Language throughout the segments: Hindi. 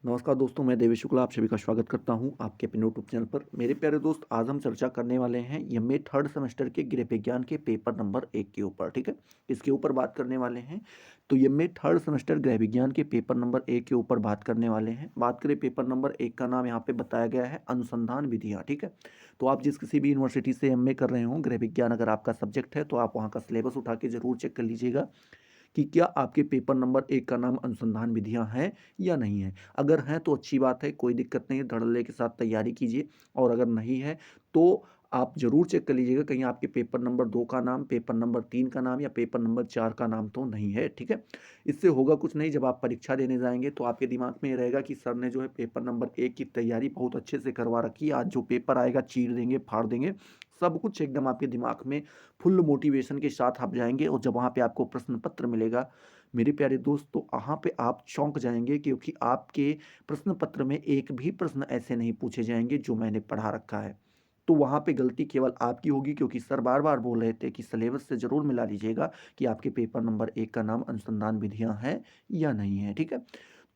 नमस्कार दोस्तों, मैं देवेश शुक्ला आप सभी का स्वागत करता हूं आपके अपने यूट्यूब चैनल पर। मेरे प्यारे दोस्त, आज हम चर्चा करने वाले हैं एमए थर्ड सेमेस्टर के गृह विज्ञान के पेपर नंबर 1 के ऊपर। ठीक है, इसके ऊपर बात करने वाले हैं। तो एमए थर्ड सेमेस्टर गृह विज्ञान के पेपर नंबर 1 के ऊपर बात करने वाले हैं। बात करें पेपर नंबर 1 का नाम यहाँ पे बताया गया है अनुसंधान विधियाँ। ठीक है, तो आप जिस किसी भी यूनिवर्सिटी से एमए कर रहे हो, गृह विज्ञान अगर आपका सब्जेक्ट है तो आप वहाँ का सिलेबस उठा के जरूर चेक कर लीजिएगा कि क्या आपके पेपर नंबर 1 का नाम अनुसंधान विधियाँ हैं या नहीं है। अगर हैं तो अच्छी बात है, कोई दिक्कत नहीं है, धड़ल्ले के साथ तैयारी कीजिए। और अगर नहीं है तो आप ज़रूर चेक कर लीजिएगा कहीं आपके पेपर नंबर 2 का नाम, पेपर नंबर 3 का नाम या पेपर नंबर 4 का नाम तो नहीं है। ठीक है, इससे होगा कुछ नहीं, जब आप परीक्षा देने जाएंगे तो आपके दिमाग में ये रहेगा कि सर ने जो है पेपर नंबर 1 की तैयारी बहुत अच्छे से करवा रखी है, आज जो पेपर आएगा चीर देंगे, फाड़ देंगे। सब कुछ एकदम आपके दिमाग में फुल मोटिवेशन के साथ आप जाएंगे और जब वहाँ पे आपको प्रश्न पत्र मिलेगा मेरे प्यारे दोस्त, तो वहाँ पे आप चौंक जाएंगे, क्योंकि आपके प्रश्न पत्र में एक भी प्रश्न ऐसे नहीं पूछे जाएंगे जो मैंने पढ़ा रखा है। तो वहाँ पे गलती केवल आपकी होगी, क्योंकि सर बार बार बोल रहे थे कि सिलेबस से ज़रूर मिला लीजिएगा कि आपके पेपर नंबर 1 का नाम अनुसंधान विधियाँ हैं या नहीं है। ठीक है,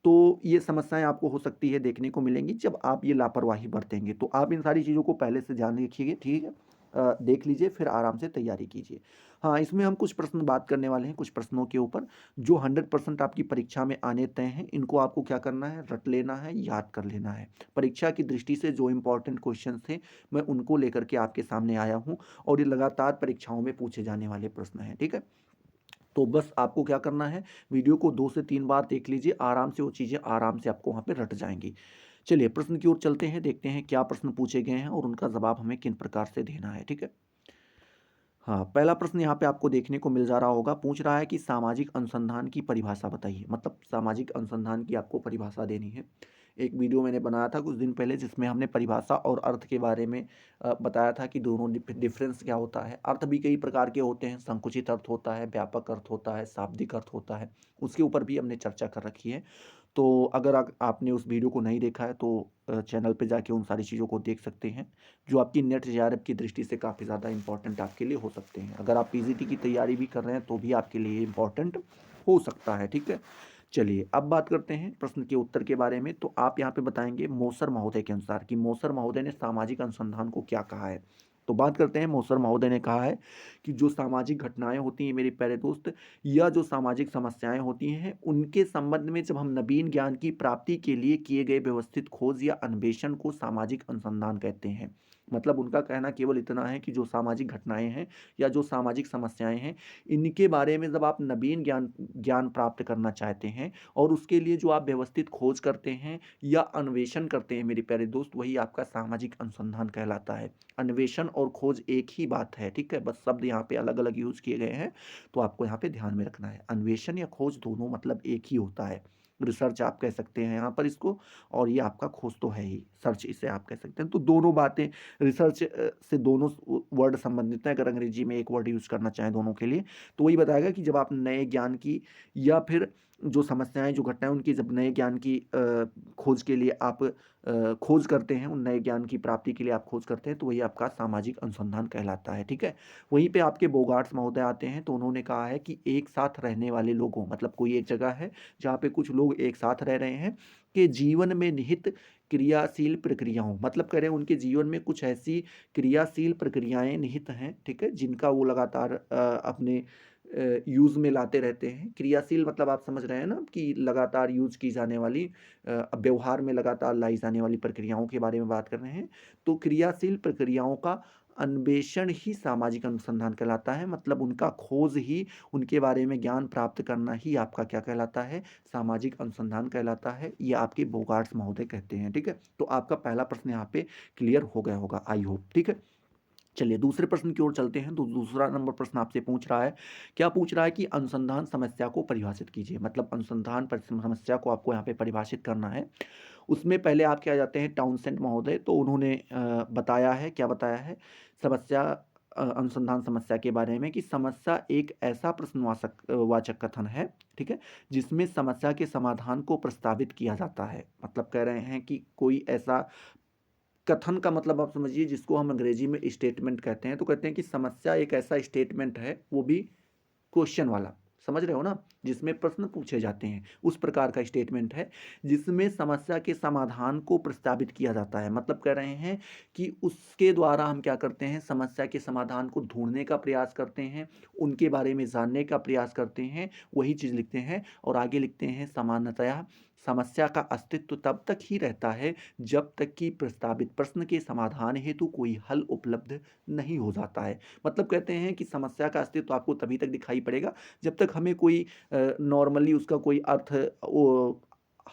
तो ये समस्याएं आपको हो सकती है, देखने को मिलेंगी जब आप ये लापरवाही बरतेंगे। तो आप इन सारी चीज़ों को पहले से जान रखिए। ठीक है, देख लीजिए, फिर आराम से तैयारी कीजिए। हाँ, इसमें हम कुछ प्रश्न बात करने वाले हैं, कुछ प्रश्नों के ऊपर जो 100% आपकी परीक्षा में आने तय हैं। इनको आपको क्या करना है, रट लेना है, याद कर लेना है। परीक्षा की दृष्टि से जो इंपॉर्टेंट क्वेश्चन थे मैं उनको लेकर के आपके सामने आया हूँ, और ये लगातार परीक्षाओं में पूछे जाने वाले प्रश्न हैं। ठीक है, तो बस आपको क्या करना है, वीडियो को 2 से 3 बार देख लीजिए, आराम से वो चीज़ें आराम से आपको वहाँ पे रट जाएँगी। चलिए प्रश्न की ओर चलते हैं, देखते हैं क्या प्रश्न पूछे गए हैं और उनका जवाब हमें किन प्रकार से देना है। ठीक है? हाँ, पहला प्रश्न यहाँ पे आपको देखने को मिल जा रहा होगा, पूछ रहा है कि सामाजिक अनुसंधान की परिभाषा बताइए। मतलब सामाजिक अनुसंधान की आपको परिभाषा देनी है। एक वीडियो मैंने बनाया था कुछ दिन पहले, जिसमें हमने परिभाषा और अर्थ के बारे में बताया था कि दोनों डिफरेंस क्या होता है। अर्थ भी कई प्रकार के होते हैं, संकुचित अर्थ होता है, व्यापक अर्थ होता है, शाब्दिक अर्थ होता है। उसके ऊपर भी हमने चर्चा कर रखी है। तो अगर आपने उस वीडियो को नहीं देखा है तो चैनल पे जाके उन सारी चीज़ों को देख सकते हैं, जो आपकी नेट जेआरएफ की दृष्टि से काफ़ी ज़्यादा इंपॉर्टेंट आपके लिए हो सकते हैं। अगर आप पीजीटी की तैयारी भी कर रहे हैं तो भी आपके लिए इंपॉर्टेंट हो सकता है। ठीक है, चलिए अब बात करते हैं प्रश्न के उत्तर के बारे में। तो आप यहाँ पे बताएंगे मोसर महोदय के अनुसार कि मोसर महोदय ने सामाजिक अनुसंधान को क्या कहा है। तो बात करते हैं, मोसर महोदय ने कहा है कि जो सामाजिक घटनाएं होती हैं मेरे प्यारे दोस्त, या जो सामाजिक समस्याएं होती हैं, उनके संबंध में जब हम नवीन ज्ञान की प्राप्ति के लिए किए गए व्यवस्थित खोज या अन्वेषण को सामाजिक अनुसंधान कहते हैं। मतलब उनका कहना केवल इतना है कि जो सामाजिक घटनाएं हैं या जो सामाजिक समस्याएं हैं, इनके बारे में जब आप नवीन ज्ञान ज्ञान प्राप्त करना चाहते हैं और उसके लिए जो आप व्यवस्थित खोज करते हैं या अन्वेषण करते हैं मेरे प्यारे दोस्त, वही आपका सामाजिक अनुसंधान कहलाता है। अन्वेषण और खोज एक ही बात है। ठीक है, बस शब्द यहाँ पे अलग अलग यूज किए गए हैं, तो आपको यहाँ पे ध्यान में रखना है। अन्वेषण या खोज दोनों मतलब एक ही होता है। रिसर्च आप कह सकते हैं यहाँ पर इसको, और ये आपका खोज तो है ही, सर्च इसे आप कह सकते हैं। तो दोनों बातें, रिसर्च से दोनों वर्ड संबंधित हैं। अगर अंग्रेजी में एक वर्ड यूज़ करना चाहें दोनों के लिए, तो वही बताएगा कि जब आप नए ज्ञान की या फिर जो समस्याएं जो घटनाएं उनकी जब नए ज्ञान की खोज के लिए आप खोज करते हैं, उन नए ज्ञान की प्राप्ति के लिए आप खोज करते हैं, तो वही आपका सामाजिक अनुसंधान कहलाता है। ठीक है, वहीं पे आपके बोगार्ट्स महोदय आते हैं, तो उन्होंने कहा है कि एक साथ रहने वाले लोगों, मतलब कोई एक जगह है जहाँ पे कुछ लोग एक साथ रह रहे हैं, के जीवन में निहित क्रियाशील प्रक्रियाओं, मतलब कह रहे हैं उनके जीवन में कुछ ऐसी क्रियाशील प्रक्रियाएं निहित हैं। ठीक है, जिनका वो लगातार अपने यूज़ में लाते रहते हैं। क्रियाशील मतलब आप समझ रहे हैं ना कि लगातार यूज़ की जाने वाली, व्यवहार में लगातार लाई जाने वाली प्रक्रियाओं के बारे में बात कर रहे हैं। तो क्रियाशील प्रक्रियाओं का अन्वेषण ही सामाजिक अनुसंधान कहलाता है। मतलब उनका खोज ही, उनके बारे में ज्ञान प्राप्त करना ही आपका क्या कहलाता है, सामाजिक अनुसंधान कहलाता है। ये आपके बोगार्ट्स महोदय कहते हैं। ठीक है, तो आपका पहला प्रश्न यहाँ पे क्लियर हो गया होगा, आई होप। ठीक है, चलिए दूसरे प्रश्न की ओर चलते हैं। तो दूसरा नंबर प्रश्न आपसे पूछ रहा है, क्या पूछ रहा है कि अनुसंधान समस्या को परिभाषित कीजिए। मतलब अनुसंधान समस्या को आपको यहाँ पे परिभाषित करना है। उसमें पहले आप क्या जाते हैं, टाउनसेंट महोदय, तो उन्होंने बताया है, क्या बताया है, समस्या अनुसंधान समस्या के बारे में कि समस्या एक ऐसा प्रश्नवाचक वाचक कथन है, ठीक है, जिसमें समस्या के समाधान को प्रस्तावित किया जाता है। मतलब कह रहे हैं कि कोई ऐसा कथन का मतलब आप समझिए, जिसको हम अंग्रेजी में स्टेटमेंट कहते हैं। तो कहते हैं कि समस्या एक ऐसा स्टेटमेंट है, वो भी क्वेश्चन वाला, समझ रहे हो ना, जिसमें प्रश्न पूछे जाते हैं, उस प्रकार का स्टेटमेंट है जिसमें समस्या के समाधान को प्रस्तावित किया जाता है। मतलब कह रहे हैं कि उसके द्वारा हम क्या करते हैं, समस्या के समाधान को ढूंढने का प्रयास करते हैं, उनके बारे में जानने का प्रयास करते हैं, वही चीज़ लिखते हैं। और आगे लिखते हैं, सामान्यतया समस्या का अस्तित्व तब तक ही रहता है जब तक कि प्रस्तावित प्रश्न के समाधान हेतु कोई हल उपलब्ध नहीं हो जाता है। मतलब कहते हैं कि समस्या का अस्तित्व आपको तभी तक दिखाई पड़ेगा जब तक हमें कोई नॉर्मली उसका कोई अर्थ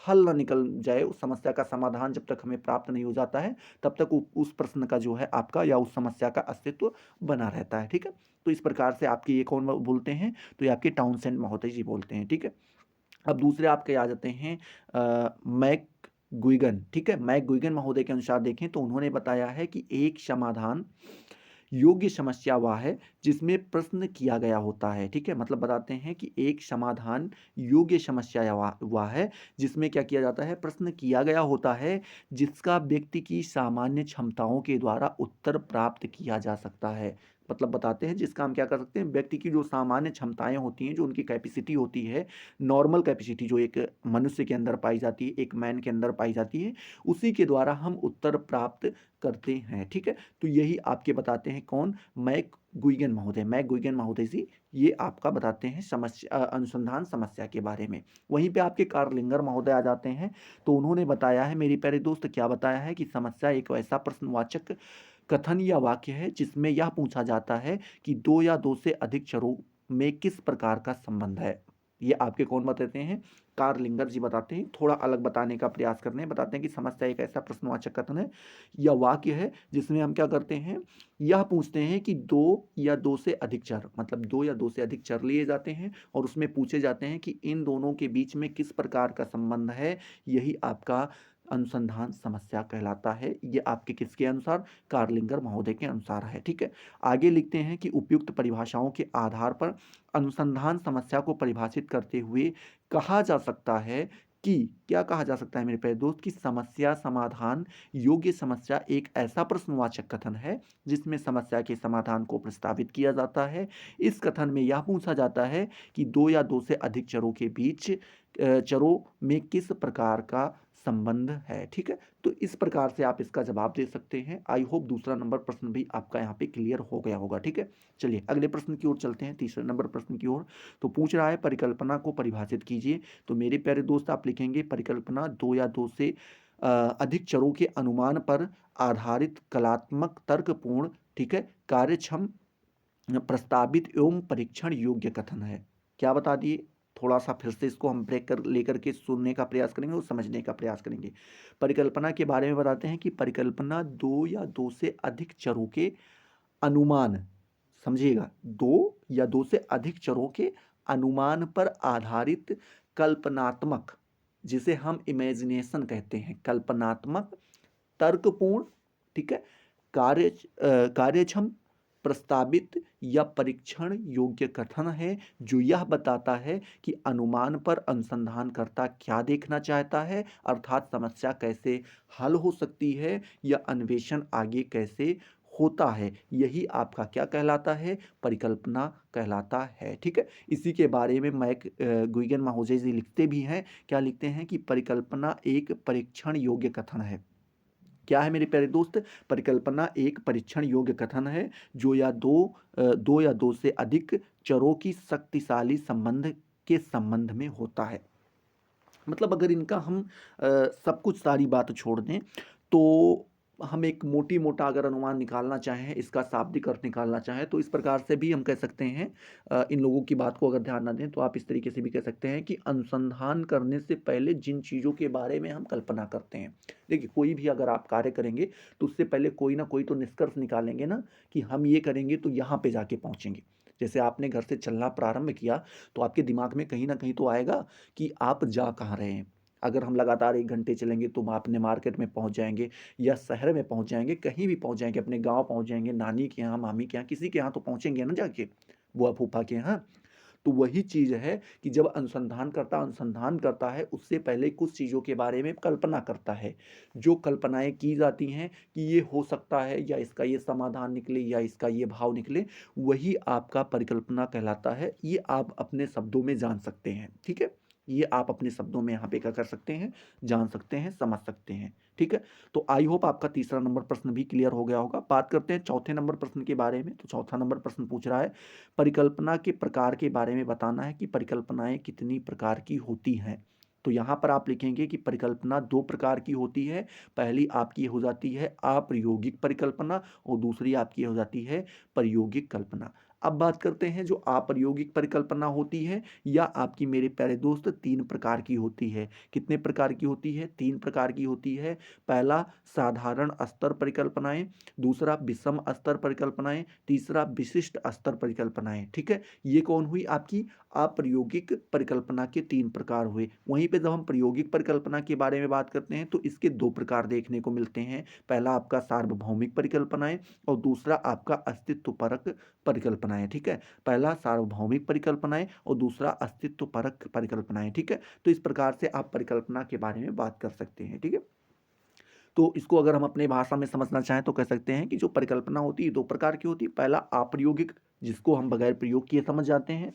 हल ना निकल जाए, उस समस्या का समाधान जब तक हमें प्राप्त नहीं हो जाता है, तब तक उस प्रश्न का जो है आपका या उस समस्या का अस्तित्व बना रहता है। ठीक है, तो इस प्रकार से आपके ये कौन बोलते हैं, तो ये आपके टाउनसेंड महोदय जी बोलते हैं। ठीक है, अब दूसरे आपके आ जाते हैं मैक गुइगन। ठीक है, मैक गुइगन महोदय के अनुसार देखें तो उन्होंने बताया है कि एक समाधान योग्य समस्या वह है जिसमें प्रश्न किया गया होता है। ठीक है, मतलब बताते हैं कि एक समाधान योग्य समस्या वह है जिसमें क्या किया जाता है, प्रश्न किया गया होता है जिसका व्यक्ति की सामान्य क्षमताओं के द्वारा उत्तर प्राप्त किया जा सकता है। मतलब बताते हैं जिसका हम क्या कर सकते हैं, व्यक्ति की जो सामान्य क्षमताएं होती हैं, जो उनकी कैपेसिटी होती है, नॉर्मल कैपेसिटी जो एक मनुष्य के अंदर पाई जाती है, एक मैन के अंदर पाई जाती है, उसी के द्वारा हम उत्तर प्राप्त करते हैं। ठीक है, तो यही आपके बताते हैं कौन, मैक गुइगन महोदय। मैक गुइगन महोदय जी ये आपका बताते हैं समस्या अनुसंधान समस्या के बारे में। वहीं पे आपके कार्लिंगर महोदय आ जाते हैं, तो उन्होंने बताया है मेरे प्यारे दोस्त, क्या बताया है कि समस्या एक ऐसा प्रश्नवाचक कथन या वाक्य है जिसमें यह पूछा जाता है कि दो या दो से अधिक चरों में किस प्रकार का संबंध है। ये आपके कौन बताते हैं, कार्लिंगर जी बताते हैं। थोड़ा अलग बताने का प्रयास करते हैं, बताते हैं कि समस्या एक ऐसा प्रश्नवाचक कथन है या वाक्य है जिसमें हम क्या करते हैं, यह पूछते हैं कि दो या दो से अधिक चर, मतलब दो या दो से अधिक चर लिए जाते हैं और उसमें पूछे जाते हैं कि इन दोनों के बीच में किस प्रकार का संबंध है। यही आपका अनुसंधान समस्या कहलाता है। ये आपके किसके अनुसार, कार्लिंगर महोदय के अनुसार है। ठीक है, आगे लिखते हैं कि उपयुक्त परिभाषाओं के आधार पर अनुसंधान समस्या को परिभाषित करते हुए कहा जा सकता है कि, क्या कहा जा सकता है मेरे प्यारे दोस्त, कि समस्या समाधान योग्य समस्या एक ऐसा प्रश्नवाचक कथन है जिसमें समस्या के समाधान को प्रस्तावित किया जाता है। इस कथन में यह पूछा जाता है कि दो या दो से अधिक चरों के बीच चरों में किस प्रकार का संबंध है। ठीक है, तो इस प्रकार से आप इसका जवाब दे सकते हैं। आई होप दूसरा नंबर प्रश्न भी आपका यहाँ पे क्लियर हो गया होगा। ठीक है, चलिए अगले प्रश्न की ओर चलते हैं, तीसरे नंबर प्रश्न की ओर। तो पूछ रहा है परिकल्पना को परिभाषित कीजिए। तो मेरे प्यारे दोस्त आप लिखेंगे परिकल्पना दो या दो से अधिक चरों के अनुमान पर आधारित कलात्मक तर्कपूर्ण, ठीक है, कार्यक्षम, प्रस्तावित एवं परीक्षण योग्य कथन है। क्या बता दिए, थोड़ा सा फिर से इसको हम ब्रेक कर लेकर के सुनने का प्रयास करेंगे और समझने का प्रयास करेंगे। परिकल्पना के बारे में बताते हैं कि परिकल्पना दो या दो से अधिक चरों के अनुमान, समझिएगा, दो या दो से अधिक चरों के अनुमान पर आधारित कल्पनात्मक, जिसे हम इमेजिनेशन कहते हैं, कल्पनात्मक, तर्कपूर्ण, ठीक है, कार्यक्षम, प्रस्तावित या परीक्षण योग्य कथन है जो यह बताता है कि अनुमान पर अनुसंधानकर्ता क्या देखना चाहता है, अर्थात समस्या कैसे हल हो सकती है या अन्वेषण आगे कैसे होता है। यही आपका क्या कहलाता है, परिकल्पना कहलाता है। ठीक है, इसी के बारे में मैक गुइगन महोदय जी लिखते भी हैं। क्या लिखते हैं कि परिकल्पना एक परीक्षण योग्य कथन है। क्या है मेरे प्यारे दोस्त, परिकल्पना एक परीक्षण योग्य कथन है जो दो या दो से अधिक चरों की शक्तिशाली संबंध के संबंध में होता है। मतलब अगर इनका हम सब कुछ सारी बात छोड़ दें तो हम एक मोटी मोटा अगर अनुमान निकालना चाहें, इसका शाब्दिक अर्थ निकालना चाहें, तो इस प्रकार से भी हम कह सकते हैं। इन लोगों की बात को अगर ध्यान ना दें तो आप इस तरीके से भी कह सकते हैं कि अनुसंधान करने से पहले जिन चीज़ों के बारे में हम कल्पना करते हैं, देखिए कोई भी अगर आप कार्य करेंगे तो उससे पहले कोई ना कोई तो निष्कर्ष निकालेंगे ना कि हम ये करेंगे तो यहाँ पे जाके पहुँचेंगे। जैसे आपने घर से चलना प्रारंभ किया तो आपके दिमाग में कहीं ना कहीं तो आएगा कि आप जा कहाँ रहे हैं। अगर हम लगातार 1 घंटे चलेंगे तो हम अपने मार्केट में पहुंच जाएंगे या शहर में पहुंच जाएंगे, कहीं भी पहुंच जाएंगे, अपने गांव पहुंच जाएंगे, नानी के यहाँ, मामी के यहाँ, किसी के यहाँ तो पहुंचेंगे ना जाके, बुआ फूफा के यहाँ। तो वही चीज़ है कि जब अनुसंधानकर्ता अनुसंधान करता है, उससे पहले कुछ चीज़ों के बारे में कल्पना करता है। जो कल्पनाएँ की जाती हैं कि ये हो सकता है या इसका ये समाधान निकले या इसका ये भाव निकले, वही आपका परिकल्पना कहलाता है। ये आप अपने शब्दों में जान सकते हैं, ठीक है? ये आप अपने शब्दों में यहाँ पे क्या कर सकते हैं, जान सकते हैं, समझ सकते हैं, ठीक है? तो आई होप आपका तीसरा नंबर प्रश्न भी क्लियर हो गया होगा। बात करते हैं चौथे नंबर प्रश्न के बारे में। तो चौथा नंबर प्रश्न पूछ रहा है, परिकल्पना के प्रकार के बारे में बताना है कि परिकल्पनाएँ कितनी प्रकार की होती हैं। तो यहाँ पर आप लिखेंगे कि परिकल्पना 2 प्रकार की होती है। पहली आपकी हो जाती है अप्रायोगिक परिकल्पना और दूसरी आपकी हो जाती है प्रायोगिक कल्पना। अब बात करते हैं जो अप्रायोगिक परिकल्पना होती है या आपकी मेरे प्यारे दोस्त 3 प्रकार की होती है। कितने प्रकार की होती है? 3 प्रकार की होती है। पहला साधारण स्तर परिकल्पनाएँ, दूसरा विषम स्तर परिकल्पनाएँ, तीसरा विशिष्ट स्तर परिकल्पनाएँ, ठीक है? ये कौन हुई आपकी अप्रायोगिक परिकल्पना के 3 प्रकार हुए। वहीं पे जब हम प्रायोगिक परिकल्पना के बारे में बात करते हैं तो इसके 2 प्रकार देखने को मिलते हैं। पहला आपका सार्वभौमिक परिकल्पनाएँ और दूसरा आपका अस्तित्वपरक परिकल्पनाएँ, ठीक है? पहला सार्वभौमिक परिकल्पनाएँ और दूसरा अस्तित्वपरक परिकल्पनाएँ, ठीक है? तो इस प्रकार से आप परिकल्पना के बारे में बात कर सकते हैं, ठीक है? तो इसको अगर हम अपने भाषा में समझना चाहें तो कह सकते हैं कि जो परिकल्पना होती है 2 प्रकार की होती है। पहला अप्रायोगिक, जिसको हम बगैर प्रयोग किए समझ जाते हैं,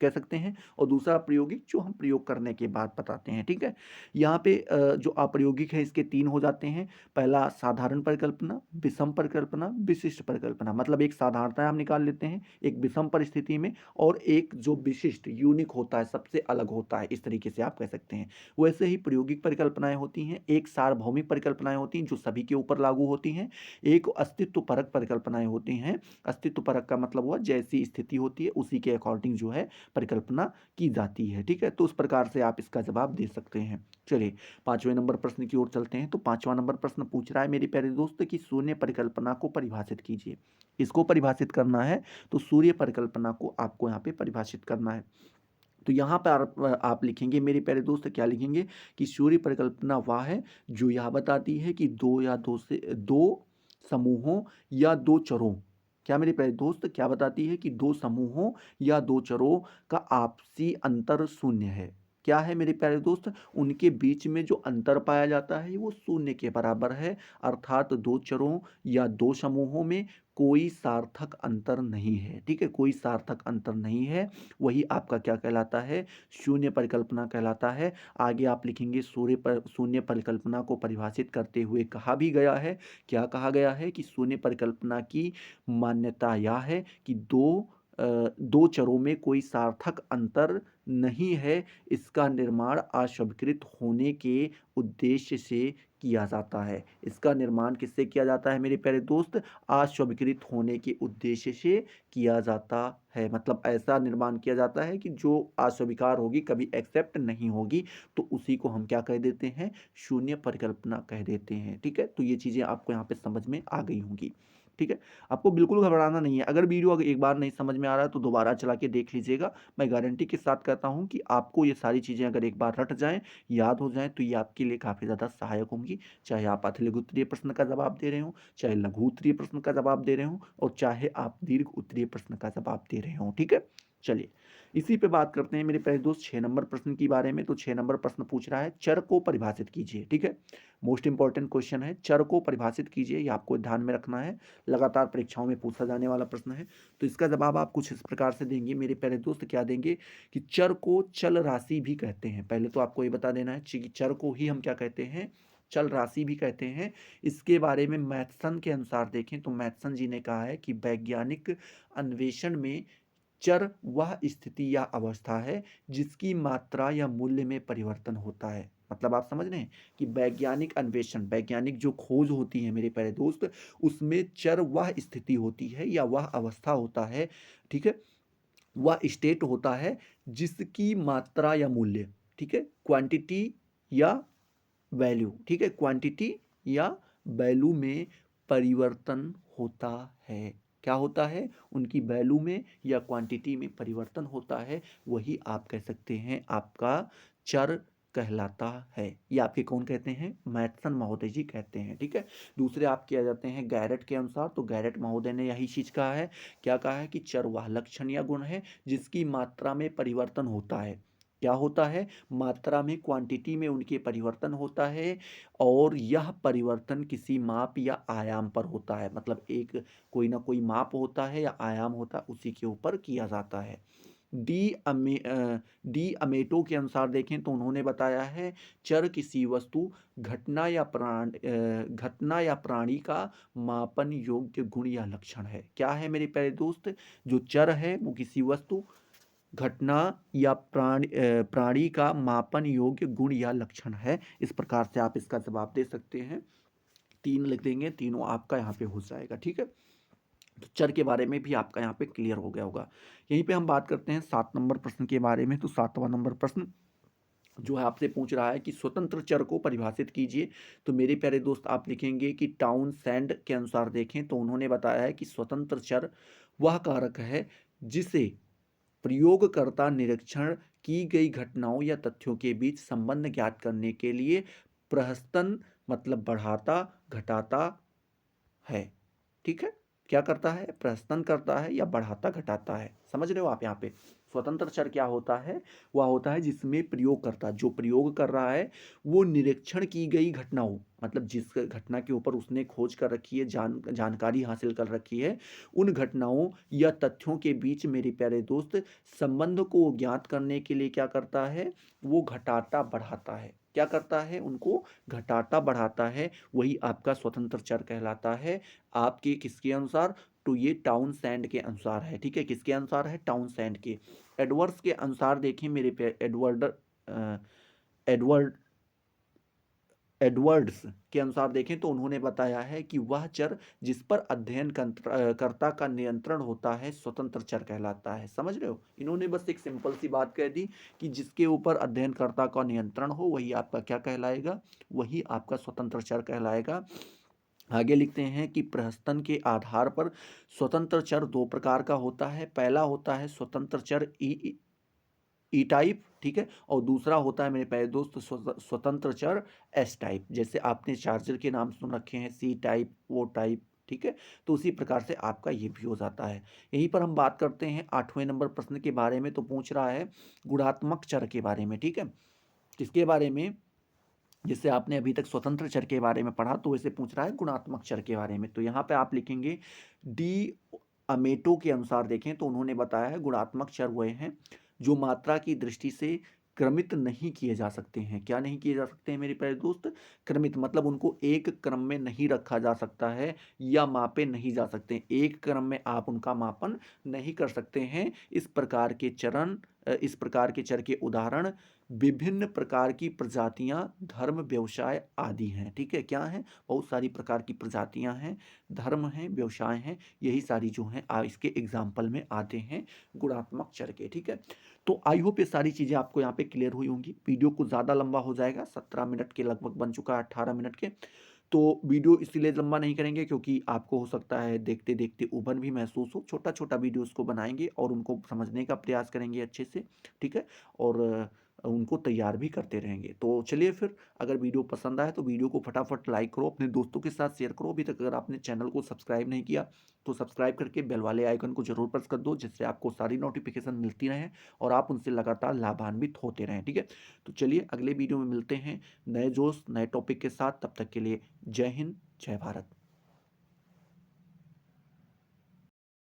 कह सकते हैं, और दूसरा प्रायोगिक जो हम प्रयोग करने के बाद बताते हैं, ठीक है? यहाँ पे जो अप्रायोगिक है इसके 3 हो जाते हैं। पहला साधारण परिकल्पना, विषम परिकल्पना, विशिष्ट परिकल्पना। मतलब एक साधारणतः हम निकाल लेते हैं, एक विषम परिस्थिति में और एक जो विशिष्ट यूनिक होता है, सबसे अलग होता है, इस तरीके से आप कह सकते हैं। वैसे ही प्रायोगिक परिकल्पनाएँ होती हैं, एक सार्वभौमिक परिकल्पनाएँ होती हैं जो सभी के ऊपर लागू होती हैं, एक अस्तित्वपरक परिकल्पनाएँ होती हैं। अस्तित्वपरक का मतलब हुआ जैसी स्थिति होती है उसी के अकॉर्डिंग जो है परिकल्पना की जाती है, ठीक है? तो उस प्रकार से आप इसका जवाब दे सकते हैं। चलिए 5वें नंबर प्रश्न की ओर चलते हैं। तो 5वां नंबर प्रश्न पूछ रहा है मेरे प्यारे दोस्त कि शून्य परिकल्पना को परिभाषित कीजिए। इसको परिभाषित करना है तो सूर्य परिकल्पना को आपको यहाँ पे परिभाषित करना है। तो यहाँ पर आप लिखेंगे मेरे प्यारे दोस्त, क्या लिखेंगे कि सूर्य परिकल्पना वह है जो यह बताती है कि दो समूहों या दो चरों, क्या मेरे प्यारे दोस्त, क्या बताती है कि दो समूहों या दो चरों का आपसी अंतर शून्य है। क्या है मेरे प्यारे दोस्त, उनके बीच में जो अंतर पाया जाता है वो शून्य के बराबर है। अर्थात दो चरों या दो समूहों में कोई सार्थक अंतर नहीं है, ठीक है? कोई सार्थक अंतर नहीं है, वही आपका क्या कहलाता है, शून्य परिकल्पना कहलाता है। आगे आप लिखेंगे शून्य परिकल्पना को परिभाषित करते हुए कहा भी गया है, क्या कहा गया है कि शून्य परिकल्पना की मान्यता यह है कि दो चरों में कोई सार्थक अंतर नहीं है। इसका निर्माण अस्वीकृत होने के उद्देश्य से किया जाता है। इसका निर्माण किससे किया जाता है मेरे प्यारे दोस्त, अस्वीकृत होने के उद्देश्य से किया जाता है। मतलब ऐसा निर्माण किया जाता है कि जो अस्वीकार होगी, कभी एक्सेप्ट नहीं होगी, तो उसी को हम क्या कह देते हैं, शून्य परिकल्पना कह देते हैं, ठीक है? तो ये चीज़ें आपको यहाँ पे समझ में आ गई होंगी, ठीक है? आपको बिल्कुल घबराना नहीं है। अगर वीडियो अगर एक बार नहीं समझ में आ रहा है तो दोबारा चला के देख लीजिएगा। मैं गारंटी के साथ कहता हूँ कि आपको ये सारी चीज़ें अगर एक बार रट जाएँ, याद हो जाएँ, तो ये आपके लिए काफ़ी ज़्यादा सहायक होंगी। चाहे आप अतिलघु उत्तरीय प्रश्न का जवाब दे रहे हों, चाहे लघु उत्तरीय प्रश्न का जवाब दे रहे हों और चाहे आप दीर्घ उत्तरीय प्रश्न का जवाब दे रहे हों, ठीक है? चलिए, इसी पे बात करते हैं मेरे प्यारे दोस्त 6 नंबर प्रश्न के बारे में। तो 6 नंबर प्रश्न पूछ रहा है, चर को परिभाषित कीजिए, ठीक है? मोस्ट इंपॉर्टेंट क्वेश्चन है, चर को परिभाषित कीजिए, ये आपको ध्यान में रखना है। लगातार परीक्षाओं में पूछा जाने वाला प्रश्न है। तो इसका जवाब आप कुछ इस प्रकार से देंगे मेरे प्यारे दोस्त, क्या देंगे कि चर को चल राशि भी कहते हैं। पहले तो आपको ये बता देना है कि चर को ही हम क्या कहते हैं, चल राशि भी कहते हैं। इसके बारे में मैथसन के अनुसार देखें तो मैथसन जी ने कहा है कि वैज्ञानिक अन्वेषण में चर वह स्थिति या अवस्था है जिसकी मात्रा या मूल्य में परिवर्तन होता है। मतलब आप समझ रहे हैं कि वैज्ञानिक अन्वेषण, वैज्ञानिक जो खोज होती है मेरे प्यारे दोस्त, उसमें चर वह स्थिति होती है या वह अवस्था होता है, ठीक है? वह स्टेट होता है जिसकी मात्रा या मूल्य, ठीक है, क्वांटिटी या वैल्यू, ठीक है, क्वांटिटी या वैल्यू में परिवर्तन होता है। क्या होता है, उनकी वैल्यू में या क्वांटिटी में परिवर्तन होता है, वही आप कह सकते हैं आपका चर कहलाता है। ये आपके कौन कहते हैं? मैथसन महोदय जी कहते हैं, ठीक है। दूसरे आपके आ जाते हैं गैरेट के अनुसार, तो गैरेट महोदय ने यही चीज कहा है। क्या कहा है? कि चर वह लक्षण या गुण है जिसकी मात्रा में परिवर्तन होता है। क्या होता है? मात्रा में, क्वांटिटी में उनके परिवर्तन होता है, और यह परिवर्तन किसी माप या आयाम पर होता है। मतलब एक कोई ना कोई माप होता है या आयाम होता है, उसी के ऊपर किया जाता है। डी अमेटो के अनुसार देखें तो उन्होंने बताया है चर किसी वस्तु, घटना या प्राणी का मापन योग्य गुण या लक्षण है। क्या है मेरे प्यारे दोस्त? जो चर है वो किसी वस्तु, घटना या प्राणी का मापन योग्य गुण या लक्षण है। इस प्रकार से आप इसका जवाब दे सकते हैं। 3 लिख देंगे, तीनों आपका यहाँ पे हो जाएगा, ठीक है। तो चर के बारे में भी आपका यहाँ पे क्लियर हो गया होगा। यहीं पे हम बात करते हैं 7 नंबर प्रश्न के बारे में। तो 7वां नंबर प्रश्न जो है आपसे पूछ रहा है कि स्वतंत्र चर को परिभाषित कीजिए। तो मेरे प्यारे दोस्त आप लिखेंगे कि टाउनसेंड के अनुसार देखें तो उन्होंने बताया है कि स्वतंत्र चर वह कारक है जिसे प्रयोगकर्ता निरीक्षण की गई घटनाओं या तथ्यों के बीच संबंध ज्ञात करने के लिए प्रहसन मतलब बढ़ाता घटाता है। ठीक है, क्या करता है? प्रहसन करता है या बढ़ाता घटाता है। समझ रहे हो आप? यहाँ पे स्वतंत्र चर क्या होता है? वह होता है जिसमें प्रयोगकर्ता जो प्रयोग कर रहा है वो निरीक्षण की गई घटनाओं, मतलब जिस घटना के ऊपर उसने खोज कर रखी है, जानकारी हासिल कर रखी है, उन घटनाओं या तथ्यों के बीच मेरे प्यारे दोस्त संबंध को ज्ञात करने के लिए क्या करता है? वो घटाता बढ़ाता है। क्या करता है? उनको घटाता बढ़ाता है। वही आपका स्वतंत्र चर कहलाता है। आपके किसके अनुसार? तो ये टाउनसेंड के अनुसार है। ठीक है, किसके अनुसार है? टाउनसेंड के। एडवर्ड्स के अनुसार देखें मेरे पे, एडवर्ड एडवर्ड्स के अनुसार देखें तो उन्होंने बताया है कि वह चर जिस पर अध्ययन कर्ता का नियंत्रण होता है स्वतंत्र चर कहलाता है। समझ रहे हो? इन्होंने बस एक सिंपल सी बात कह दी कि जिसके ऊपर अध्ययनकर्ता का नियंत्रण हो वही आपका क्या कहलाएगा? वही आपका स्वतंत्र चर कहलाएगा। आगे लिखते हैं कि प्रहसन के आधार पर स्वतंत्र चर दो प्रकार का होता है। पहला होता है स्वतंत्र चर ई टाइप, ठीक है, और दूसरा होता है मेरे प्यारे दोस्त स्वतंत्र चर एस टाइप। जैसे आपने चार्जर के नाम सुन रखे हैं, सी टाइप, वो टाइप, ठीक है। तो उसी प्रकार से आपका ये भी हो जाता है। यहीं पर हम बात करते हैं 8वें नंबर प्रश्न के बारे में। तो पूछ रहा है गुणात्मक चर के बारे में, ठीक है। किसके बारे में? जिससे आपने अभी तक स्वतंत्र चर के बारे में पढ़ा, तो वैसे पूछ रहा है गुणात्मक चर के बारे में। तो यहाँ पे आप लिखेंगे डी अमेटो के अनुसार देखें तो उन्होंने बताया है गुणात्मक चर वह हैं जो मात्रा की दृष्टि से क्रमित नहीं किए जा सकते हैं। क्या नहीं किए जा सकते हैं मेरे प्यारे दोस्त? क्रमित मतलब उनको एक क्रम में नहीं रखा जा सकता है या मापे नहीं जा सकते। एक क्रम में आप उनका मापन नहीं कर सकते हैं। इस प्रकार के चर के उदाहरण विभिन्न प्रकार की प्रजातियां, धर्म, व्यवसाय आदि हैं। ठीक है, क्या है? बहुत सारी प्रकार की प्रजातियां हैं, धर्म हैं, व्यवसाय हैं, यही सारी जो हैं इसके एग्जाम्पल में आते हैं गुणात्मक चर के। ठीक है, तो आई होप ये सारी चीज़ें आपको यहाँ पे क्लियर हुई होंगी। वीडियो कुछ ज़्यादा लंबा हो जाएगा, 17 मिनट के लगभग बन चुका है, 18 मिनट के। तो वीडियो इसलिए लंबा नहीं करेंगे क्योंकि आपको हो सकता है देखते देखते उबन भी महसूस हो। छोटा छोटा वीडियोस को बनाएंगे और उनको समझने का प्रयास करेंगे अच्छे से, ठीक है, और उनको तैयार भी करते रहेंगे। तो चलिए फिर, अगर वीडियो पसंद आए तो वीडियो को फटाफट लाइक करो, अपने दोस्तों के साथ शेयर करो। अभी तक अगर आपने चैनल को सब्सक्राइब नहीं किया तो सब्सक्राइब करके बेल वाले आइकन को जरूर प्रेस कर दो, जिससे आपको सारी नोटिफिकेशन मिलती रहें और आप उनसे लगातार लाभान्वित होते रहें। ठीक है, तो चलिए अगले वीडियो में मिलते हैं नए जोश नए टॉपिक के साथ। तब तक के लिए जय हिंद, जय भारत।